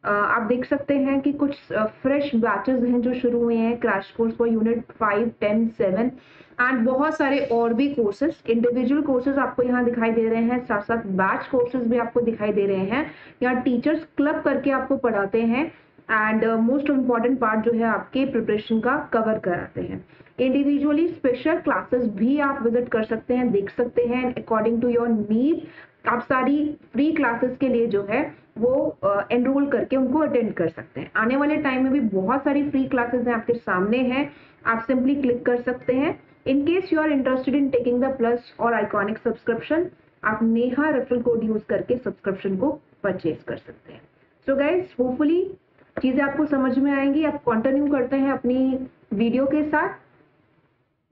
आप देख सकते हैं कि कुछ फ्रेश बैचेस हैं जो शुरू हुए हैं, crash course for unit 5, 10, 7 and बहुत सारे और भी कोर्सेज, इंडिविजुअल कोर्सेज आपको यहाँ दिखाई दे रहे हैं, साथ साथ बैच कोर्सेज भी आपको दिखाई दे रहे हैं। यहाँ टीचर्स क्लब करके आपको पढ़ाते हैं एंड मोस्ट इम्पॉर्टेंट पार्ट जो है आपके प्रिपरेशन का कवर कराते हैं। इंडिविजुअली स्पेशल क्लासेस भी आप विजिट कर सकते हैं, देख सकते हैं अकॉर्डिंग टू योर नीड। आप सारी फ्री क्लासेस के लिए जो है वो एनरोल करके उनको अटेंड कर सकते हैं। आने वाले टाइम में भी बहुत सारी फ्री क्लासेस हैं आपके सामने हैं, आप सिंपली क्लिक कर सकते हैं। In case you are interested in taking the plus or iconic subscription, आप नेहा रेफरल कोड यूज करके सब्सक्रिप्शन को परचेज कर सकते हैं। सो गाइज, होपफुली चीजें आपको समझ में आएंगी। आप कंटिन्यू करते हैं अपनी वीडियो के साथ।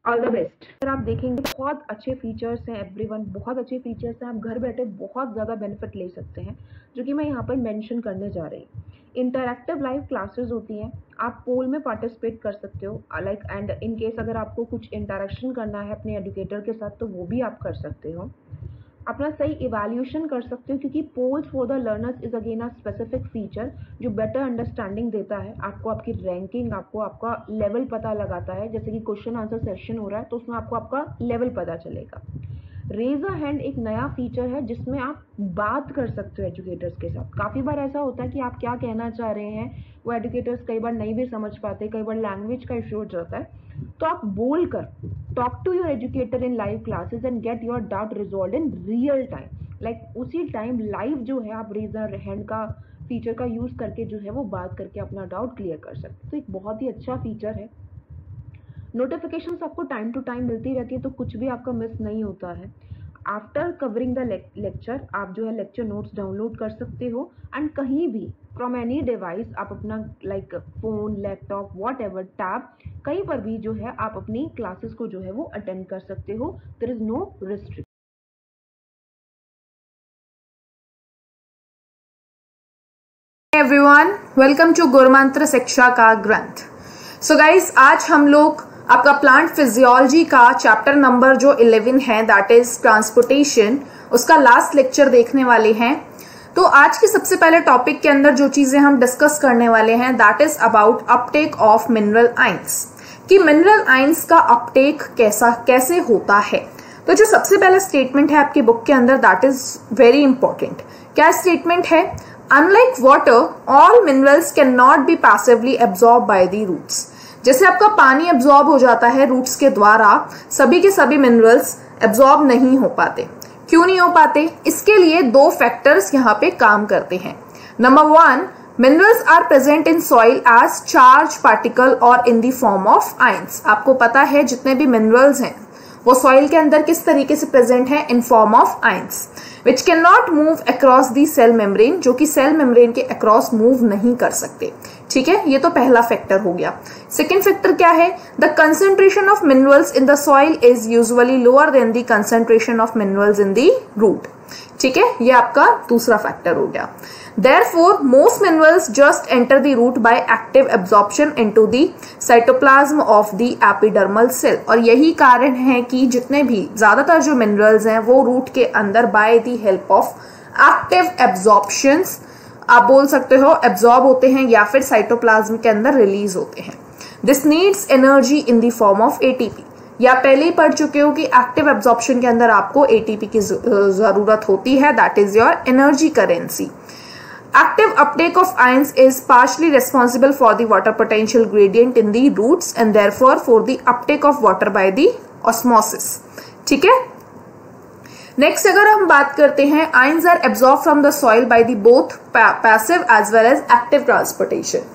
All the best. अगर आप देखेंगे बहुत अच्छे फीचर्स हैं एवरीवन, बहुत अच्छे फीचर्स हैं, आप घर बैठे बहुत ज़्यादा बेनिफिट ले सकते हैं, जो कि मैं यहाँ पर मेंशन करने जा रही हूँ। इंटरैक्टिव लाइव क्लासेस होती हैं, आप पोल में पार्टिसिपेट कर सकते हो लाइक, एंड इन केस अगर आपको कुछ इंटरेक्शन करना है अपने एजुकेटर के साथ तो वो भी आप कर सकते हो। अपना सही इवैल्यूएशन कर सकते हो, क्योंकि polls for the learners is again a specific feature जो बेटर अंडरस्टैंडिंग देता है आपको, आपकी रैंकिंग, आपको आपका लेवल पता लगाता है। जैसे कि क्वेश्चन आंसर सेशन हो रहा है तो उसमें आपको आपका लेवल पता चलेगा। रेज अ हैंड एक नया फीचर है जिसमें आप बात कर सकते हो एजुकेटर्स के साथ। काफ़ी बार ऐसा होता है कि आप क्या कहना चाह रहे हैं वो एजुकेटर्स कई बार नहीं भी समझ पाते, कई बार लैंग्वेज का इशू हो जाता है, तो आप बोल कर talk to your educator in live classes and get your doubt resolve in real time. Like उसी टाइम लाइव जो है आप रेज अ हैंड का फीचर का यूज़ करके जो है वो बात करके अपना डाउट क्लियर कर सकते हो। तो एक बहुत ही अच्छा फीचर है। नोटिफिकेशंस आपको टाइम टू टाइम मिलती रहती है, तो कुछ भी आपका मिस नहीं होता है। आफ्टर कवरिंग द लेक्चर आप जो है लेक्चर नोट्स डाउनलोड कर सकते हो एंड कहीं भी फ्रॉम एनी डिवाइस आप अपना like phone, laptop, what ever, tab, कहीं पर भी जो है आप अपनी क्लासेस को जो है वो अटेंड कर सकते हो। There is no restriction. Everyone, welcome to Gurumantra Shiksha का ग्रंथ। सो गाइज, आज हम लोग आपका प्लांट फिजियोलॉजी का चैप्टर नंबर जो 11 है, दैट इज ट्रांसपोर्टेशन, उसका लास्ट लेक्चर देखने वाले हैं। तो आज के सबसे पहले टॉपिक के अंदर जो चीजें हम डिस्कस करने वाले हैं that is about Uptake of mineral ions, कि मिनरल आइंस का अपटेक कैसे होता है। तो जो सबसे पहला स्टेटमेंट है आपकी बुक के अंदर दैट इज वेरी इंपॉर्टेंट। क्या स्टेटमेंट है? Unlike water, all minerals cannot be passively absorbed by the roots. जैसे आपका पानी एब्जॉर्ब हो जाता है रूट्स के द्वारा, सभी के सभी मिनरल्स एब्जॉर्ब नहीं हो पाते। क्यों नहीं हो पाते? इसके लिए दो फैक्टर्स यहाँ पे काम करते हैं। Number 1, minerals are present in soil as charge particle और in the form of ions. आपको पता है जितने भी मिनरल्स हैं वो सॉइल के अंदर किस तरीके से प्रेजेंट है? In form of ions which can not move across the cell membrane, जो कि सेल मेम्ब्रेन के अक्रॉस मूव नहीं कर सकते। ठीक है, ये तो पहला फैक्टर हो गया। सेकेंड फैक्टर क्या है? The concentration of minerals in the soil is usually lower than the concentration of minerals in the root. ठीक है, ये आपका दूसरा फैक्टर हो गया। Therefore, most minerals just enter the root by active absorption into the cytoplasm of the epidermal cell। और यही कारण है कि जितने भी ज्यादातर जो मिनरल्स हैं वो रूट के अंदर by the help of active absorptions, आप बोल सकते हो एब्जॉर्ब होते हैं या फिर साइटोप्लाज्म के अंदर रिलीज होते हैं। This needs energy in the form of ATP. या पहले ही पढ़ चुके हो कि एक्टिव एब्जॉर्प्शन के अंदर आपको एटीपी की जरूरत होती है, that is your energy currency. Active uptake of ions is partially responsible for the water potential gradient in the roots and therefore for the uptake of water by the osmosis। ठीक है, next अगर हम बात करते हैं, ions are absorbed from the soil by the both passive as well as active transportation।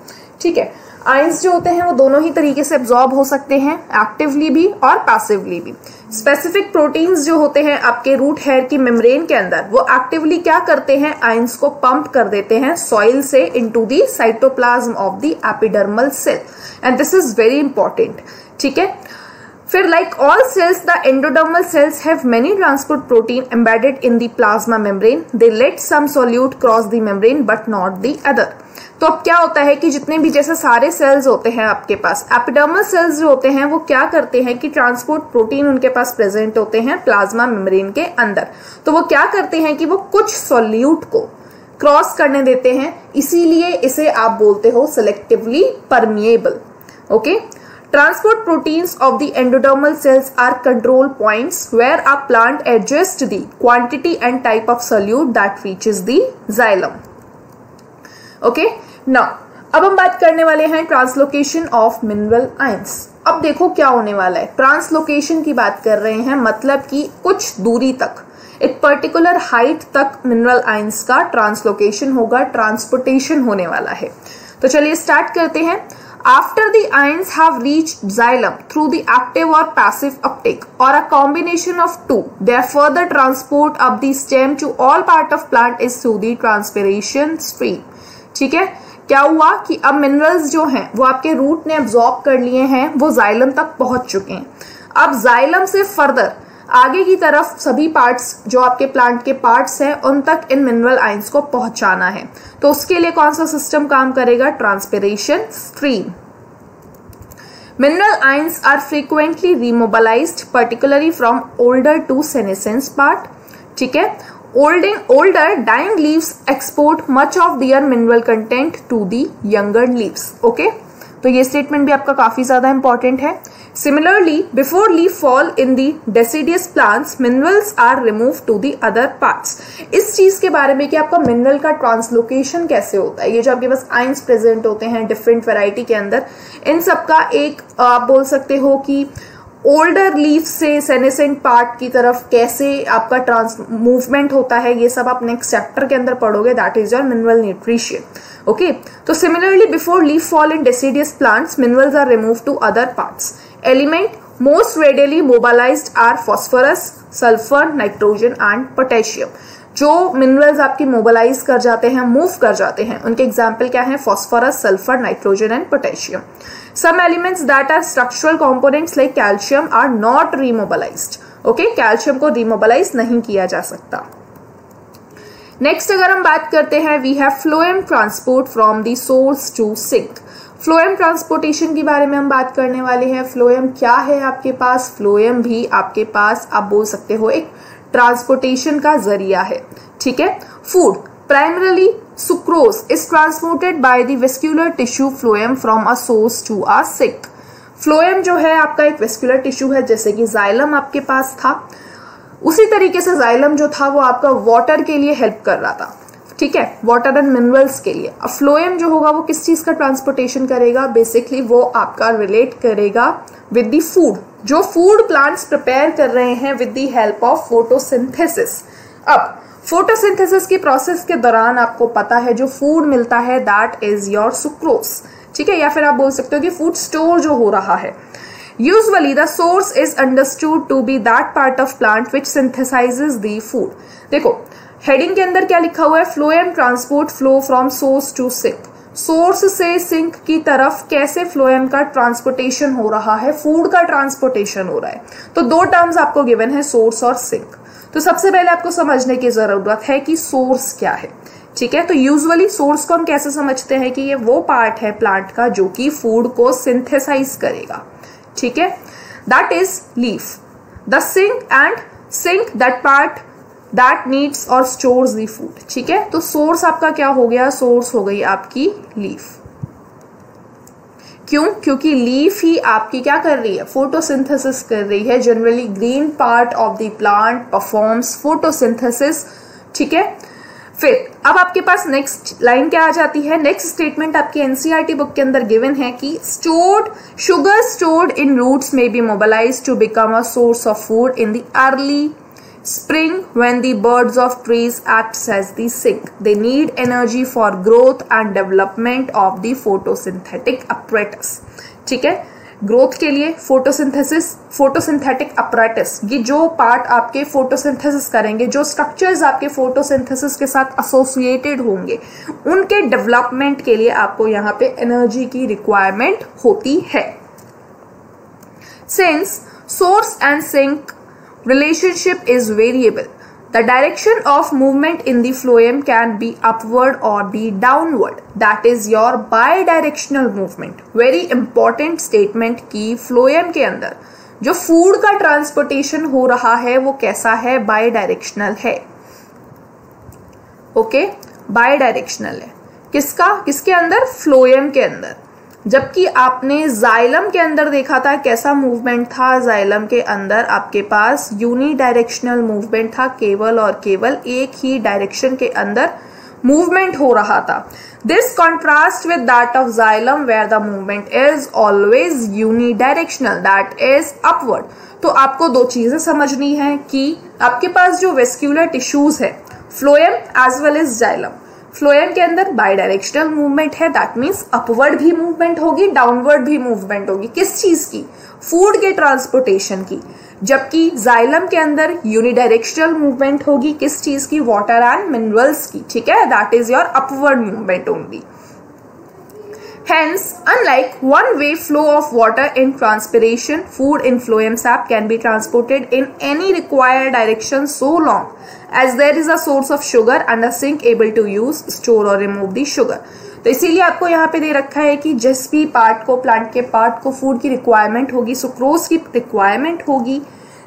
ठीक है, ions जो होते हैं वो दोनों ही तरीके से एब्जॉर्ब हो सकते हैं, एक्टिवली भी और पैसिवली भी। स्पेसिफिक प्रोटीन्स जो होते हैं आपके रूट हेयर की मेम्ब्रेन के अंदर, वो एक्टिवली क्या करते हैं? आयंस को पंप कर देते हैं सॉइल से into the cytoplasm of the epidermal cell, and this is very important. ठीक है, फिर like all cells the endodermal cells have many transport protein embedded in the plasma membrane. They let some solute cross the membrane but not the other. तो अब क्या होता है कि जितने भी जैसे सारे सेल्स होते हैं आपके पास, एपिडर्मल सेल्स जो होते हैं वो क्या करते हैं कि ट्रांसपोर्ट प्रोटीन उनके पास प्रेजेंट होते हैं प्लाज्मा मेम्ब्रेन के अंदर। तो वो क्या करते हैं कि वो कुछ सॉल्यूट को क्रॉस करने देते हैं, इसीलिए इसे आप बोलते हो selectively permeable. Okay, transport proteins of the endodermal cells are control points where a plant adjusts the quantity and type of solute that reaches the xylem. Okay, now अब हम बात करने वाले हैं ट्रांसलोकेशन ऑफ मिनरल आयंस। अब देखो क्या होने वाला है, ट्रांसलोकेशन की बात कर रहे हैं, मतलब कि कुछ दूरी तक, एक पर्टिकुलर हाइट तक मिनरल आयंस का ट्रांसलोकेशन होगा, ट्रांसपोर्टेशन होने वाला है। तो चलिए स्टार्ट करते हैं। After the ions have reached xylem through the active or passive uptake or a combination of two, their further transport up the stem to all part of plant is through the transpiration stream. ठीक है, क्या हुआ कि अब minerals जो हैं वो आपके रूट ने एब्जॉर्ब कर लिए हैं, वो जाइलम तक पहुंच चुके हैं। अब जाइलम से फर्दर आगे की तरफ सभी पार्ट्स जो आपके प्लांट के पार्ट्स हैं उन तक इन मिनरल आयंस को पहुंचाना है। तो उसके लिए कौन सा सिस्टम काम करेगा, transpiration stream. Mineral ions are frequently remobilised particularly from older to senescence part. ठीक है, older dying leaves export much of their mineral content to the younger leaves. Okay, तो ये स्टेटमेंट भी आपका काफी ज्यादा इंपॉर्टेंट है। Similarly, before leaf fall in the deciduous plants, minerals are removed to the other parts. इस चीज के बारे में कि आपका मिनरल का ट्रांसलोकेशन कैसे होता है, ये जो आपके पास आयंस प्रेजेंट होते हैं डिफरेंट वैरायटी के अंदर, इन सब का एक आप बोल सकते हो कि ओल्डर लीफ से सेनेसेंट पार्ट की तरफ कैसे आपका मूवमेंट होता है, ये सब आप नेक्स्ट चैप्टर के अंदर पढ़ोगे, that is your mineral nutrition. Okay, तो similarly before leaf fall in deciduous plants, minerals are remove to other parts. Element most readily mobilized are phosphorus, sulfur, nitrogen and potassium. जो minerals आपकी mobilise कर जाते हैं, move कर जाते हैं, उनके एग्जाम्पल क्या है, phosphorus, sulphur, nitrogen and potassium. Some elements that are structural components like calcium are not remobilised. Okay, calcium को रीमोबिलाइज नहीं किया जा सकता। नेक्स्ट अगर हम बात करते हैं, we have phloem transport from the source to sink. Phloem transportation के बारे में हम बात करने वाले हैं। फ्लोएम क्या है आपके पास, फ्लोएम भी आपके पास आप बोल सकते हो एक ट्रांसपोर्टेशन का जरिया है। ठीक है, food primarily sucrose is transported by the vascular tissue phloem from a source to a sink. Phloem जो है आपका एक वेस्क्यूलर टिश्यू है, जैसे कि जाइलम आपके पास था, उसी तरीके से जाइलम जो था वो आपका वाटर के लिए हेल्प कर रहा था। ठीक है, वाटर एंड मिनरल्स के लिए। अब फ्लोएम जो होगा वो किस चीज का ट्रांसपोर्टेशन करेगा, बेसिकली वो आपका रिलेट करेगा विद द फूड, जो फूड प्लांट्स प्रिपेयर कर रहे हैं with the help of photosynthesis. अब फोटोसिंथेसिस की प्रोसेस के दौरान आपको पता है जो फूड मिलता है दैट इज योर सुक्रोज। ठीक है, या फिर आप बोल सकते हो कि फूड स्टोर जो हो रहा है। Usually the source is understood to be that part of plant which synthesizes the food. देखो हेडिंग के अंदर क्या लिखा हुआ है, phloem transport flow from source to sink. Source से सिंक की तरफ कैसे फ्लोएम का ट्रांसपोर्टेशन हो रहा है, फूड का ट्रांसपोर्टेशन हो रहा है। तो दो टर्म्स आपको गिवन है, सोर्स और सिंक। तो सबसे पहले आपको समझने की जरूरत है कि सोर्स क्या है। ठीक है, तो यूजुअली सोर्स को हम कैसे समझते हैं कि ये वो पार्ट है प्लांट का जो कि फूड को सिंथेसाइज करेगा। ठीक है, that is leaf. The sink that part that needs or stores the food. ठीक है, तो सोर्स आपका क्या हो गया, सोर्स हो गई आपकी लीफ। क्यों, क्योंकि लीफ ही आपकी क्या कर रही है, फोटोसिंथेसिस कर रही है। Generally green part of the plant performs photosynthesis. ठीक है, फिर अब आपके पास नेक्स्ट लाइन क्या आ जाती है, नेक्स्ट स्टेटमेंट आपकी एनसीईआरटी बुक के अंदर गिवन है कि sugar stored in roots may be mobilized to become a source of food in the early spring when the birds of trees acts as the sink. They need energy for growth and development of the photosynthetic apparatus. ठीक है, growth के लिए photosynthetic apparatus, ये जो part आपके photosynthesis करेंगे, जो structures आपके फोटोसिंथेसिस के साथ एसोसिएटेड होंगे, उनके डेवलपमेंट के लिए आपको यहाँ पे एनर्जी की रिक्वायरमेंट होती है। Since source and sink relationship is variable, the direction of movement in the phloem can be upward or be downward, that is your bidirectional movement. Very important statement कि phloem के अंदर जो food का transportation हो रहा है वो कैसा है, बाई डायरेक्शनल है। ओके, बाय डायरेक्शनल है। किसके अंदर? फ्लोएम के अंदर। जबकि आपने जाइलम के अंदर देखा था कैसा मूवमेंट था, जाइलम के अंदर आपके पास यूनिडायरेक्शनल मूवमेंट था, केवल और केवल एक ही डायरेक्शन के अंदर मूवमेंट हो रहा था। This contrast with that of xylem where the movement is always unidirectional, that is upward. तो आपको दो चीजें समझनी है कि आपके पास जो वेस्क्यूलर टिश्यूज है, phloem as well as xylem, phloem के अंदर बाई डायरेक्शनल मूवमेंट है, दैट मीन्स अपवर्ड भी मूवमेंट होगी, डाउनवर्ड भी मूवमेंट होगी। किस चीज की? फूड के ट्रांसपोर्टेशन की। जबकि जाइलम के अंदर यूनिडायरेक्शनल मूवमेंट होगी, किस चीज की? वाटर एंड मिनरल्स की। ठीक है, that is your upward movement only. Hence, unlike one-way flow of water in transpiration, food in phloem sap can be transported in any required direction so long as there is a source of sugar and a sink able to use, store or remove the sugar. तो इसीलिए आपको यहाँ पे दे रखा है कि जिस भी पार्ट को, प्लांट के पार्ट को फूड की रिक्वायरमेंट होगी, सुक्रोज की रिक्वायरमेंट होगी,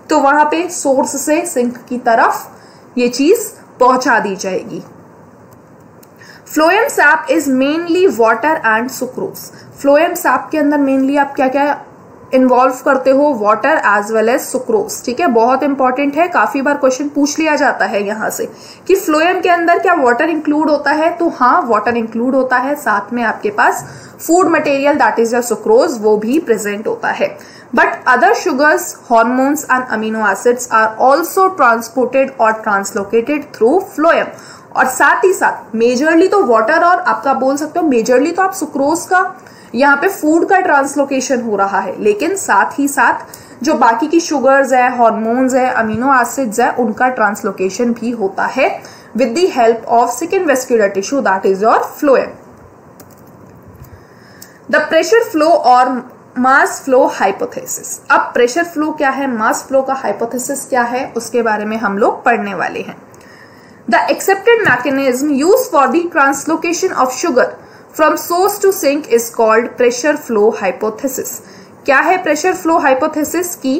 तो वहां पे सोर्स से सिंक की तरफ ये चीज पहुंचा दी जाएगी। Phloem sap is mainly water and sucrose. Phloem sap के अंदर मेनली आप क्या क्या इन्वॉल्व करते हो? Water as well as sucrose. ठीक है, बहुत इंपॉर्टेंट है, काफी बार क्वेश्चन पूछ लिया जाता है यहाँ से कि फ्लोएम के अंदर क्या वाटर इंक्लूड होता है? तो हाँ, वाटर इंक्लूड होता है, साथ में आपके पास food material that is your sucrose वो भी प्रेजेंट होता है। But other sugars, hormones and amino acids are also transported और ट्रांसलोकेटेड थ्रू फ्लोएम। और साथ ही साथ मेजरली तो वाटर और आपका बोल सकते हो मेजरली तो आप सुक्रोज का यहाँ पे फूड का ट्रांसलोकेशन हो रहा है, लेकिन साथ ही साथ जो बाकी की शुगर्स है, हॉर्मोन्स है, अमीनो एसिड्स है, उनका ट्रांसलोकेशन भी होता है with the help of second vascular tissue that is your phloem. The pressure flow और मास फ्लो हाइपोथेसिस। अब प्रेशर फ्लो क्या है, मास फ्लो का हाइपोथेसिस क्या है, उसके बारे में हम लोग पढ़ने वाले हैं। The accepted mechanism used for the translocation of sugar from source to sink is called pressure flow hypothesis. क्या है pressure flow hypothesis की?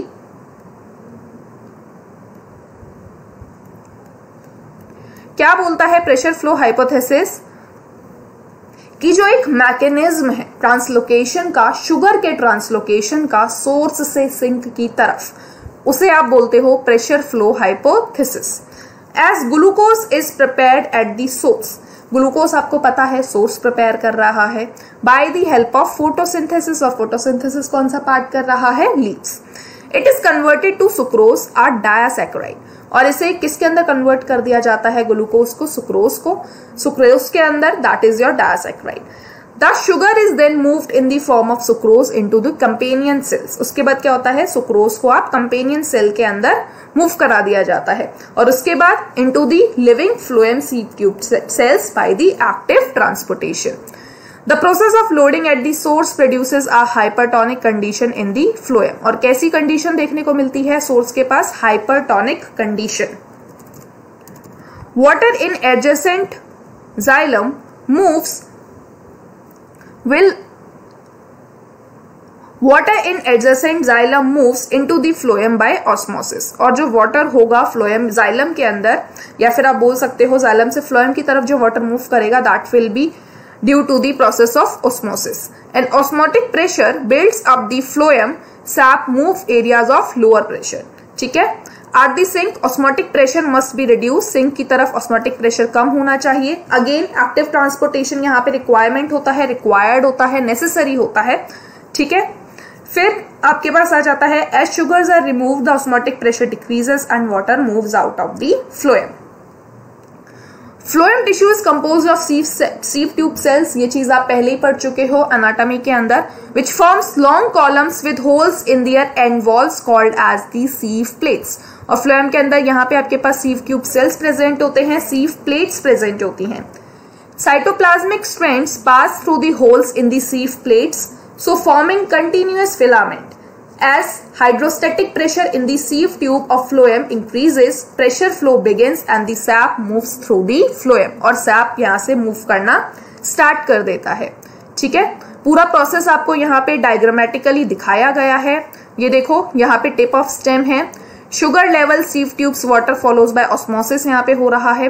क्या बोलता है pressure flow hypothesis? कि जो एक मैकेनिज्म है ट्रांसलोकेशन का, शुगर के ट्रांसलोकेशन का सोर्स से सिंक की तरफ, उसे आप बोलते हो pressure flow hypothesis. As glucose is prepared at the source, glucose आपको पता है सोर्स प्रिपेयर कर रहा है by the help of photosynthesis, और फोटोसिंथेसिस कौन सा पार्ट कर रहा है? Leaves. It is converted to sucrose और डायासैकेराइड, और इसे किसके अंदर कन्वर्ट कर दिया जाता है? ग्लूकोज को सुक्रोज के अंदर, that is your disaccharide. The sugar is then moved in the form of sucrose into the companion cells. उसके बाद क्या होता है? सुक्रोज को आप कंपेनियन सेल के अंदर मूव करा दिया जाता है, और उसके बाद into the living phloem seed tube cells by the active transportation. The process of loading at the source produces a hypertonic condition in the phloem। और कैसी कंडीशन देखने को मिलती है सोर्स के पास? Hypertonic condition. Water in adjacent xylem moves into the phloem by osmosis। और जो वाटर होगा फ्लोएम जाइलम के अंदर, या फिर आप बोल सकते हो जाइलम से फ्लोएम की तरफ जो वाटर मूव करेगा, that will be due to the process of osmosis. An osmotic pressure builds up the phloem sap move areas of lower pressure। ठीक है, at the sink osmotic pressure must be reduced। Sink की तरफ osmotic pressure कम होना चाहिए। Again active transportation यहाँ पे requirement होता है, रिक्वायर्ड होता है, नेसेसरी होता है। ठीक है, फिर आपके पास आ जाता है as sugars are removed the osmotic pressure decreases and water moves out of the phloem। Phloem tissue is composed of सीव tube sales, ये चीज आप पहले ही पढ़ चुके हो एनाटॉमी के अंदर, which forms long columns with holes in their end walls called as the sieve plates. और फ्लोएम के अंदर यहाँ पे आपके पास सीव ट्यूब सेल्स प्रेजेंट होते हैं, सीव प्लेट्स प्रेजेंट होती हैं। Cytoplasmic strands pass through the holes in the sieve plates, so forming continuous filament. As hydrostatic pressure in the sieve tube of phloem increases, pressure flow begins and the sap moves through the phloem। और sap यहाँ से move करना start कर देता है। ठीक है, पूरा प्रोसेस आपको यहाँ पे डायग्रामेटिकली दिखाया गया है। ये देखो, यहाँ पे टिप ऑफ स्टेम है, sugar level sieve tubes water follows by osmosis यहाँ पे हो रहा है।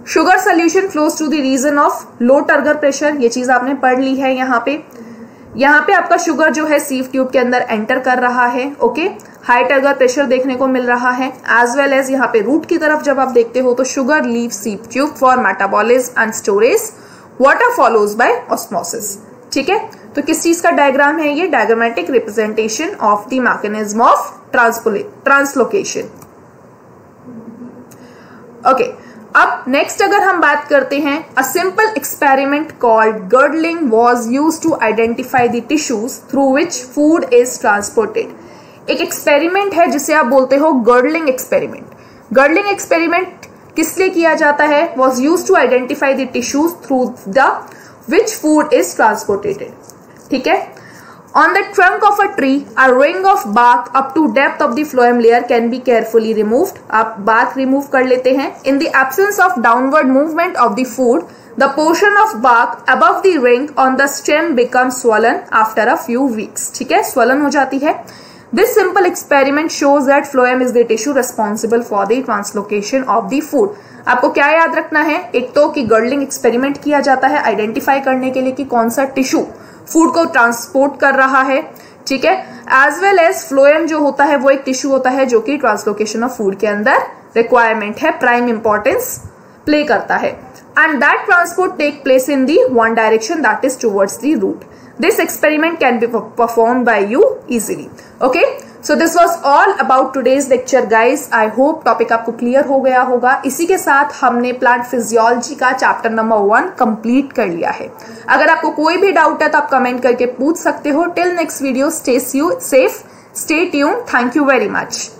Sugar solution flows to the region of low turgor pressure, ये चीज आपने पढ़ ली है। यहाँ पे आपका शुगर जो है सीव ट्यूब के अंदर एंटर कर रहा है। ओके, हाई टर्गर प्रेशर देखने को मिल रहा है। एज वेल एज यहाँ पे रूट की तरफ जब आप देखते हो तो sugar leave sieve tube for metabolism and storage, water follows by osmosis. ठीक है, तो किस चीज का डायग्राम है ये? Diagrammatic representation of the mechanism of translocation. Okay, अब नेक्स्ट अगर हम बात करते हैं, a simple experiment called girdling was used to identify the tissues through which food is transported. एक एक्सपेरिमेंट है जिसे आप बोलते हो गर्डलिंग एक्सपेरिमेंट। गर्डलिंग एक्सपेरिमेंट किस लिए किया जाता है? Was used to identify the tissues through the which food is transported. ठीक है, on the trunk of a tree, a ring of bark up to depth of the phloem layer can be carefully removed. आप bark remove कर लेते हैं. In the absence of downward movement of the food, the portion of bark above the ring on the stem becomes swollen after a few weeks. ठीक है, swollen हो जाती है. This simple experiment shows that phloem is the tissue responsible for the translocation of the food. आपको क्या याद रखना है? एक तो कि गर्डलिंग एक्सपेरिमेंट किया जाता है आइडेंटिफाई करने के लिए कि कौन सा टिश्यू फूड को ट्रांसपोर्ट कर रहा है। ठीक है, एज वेल एज फ्लोएम जो होता है वो एक टिश्यू होता है जो कि ट्रांसलोकेशन ऑफ फूड के अंदर रिक्वायरमेंट है, प्राइम इंपॉर्टेंस प्ले करता है। And that transport take place in the one direction, that is towards the root. This experiment can be performed by you easily. Okay, so this was all about today's lecture guys. I hope topic आपको clear हो गया होगा। इसी के साथ हमने plant physiology का chapter number 1 complete कर लिया है। अगर आपको कोई भी डाउट है तो आप कमेंट करके पूछ सकते हो। Till next video, stay safe, stay tuned. Thank you very much.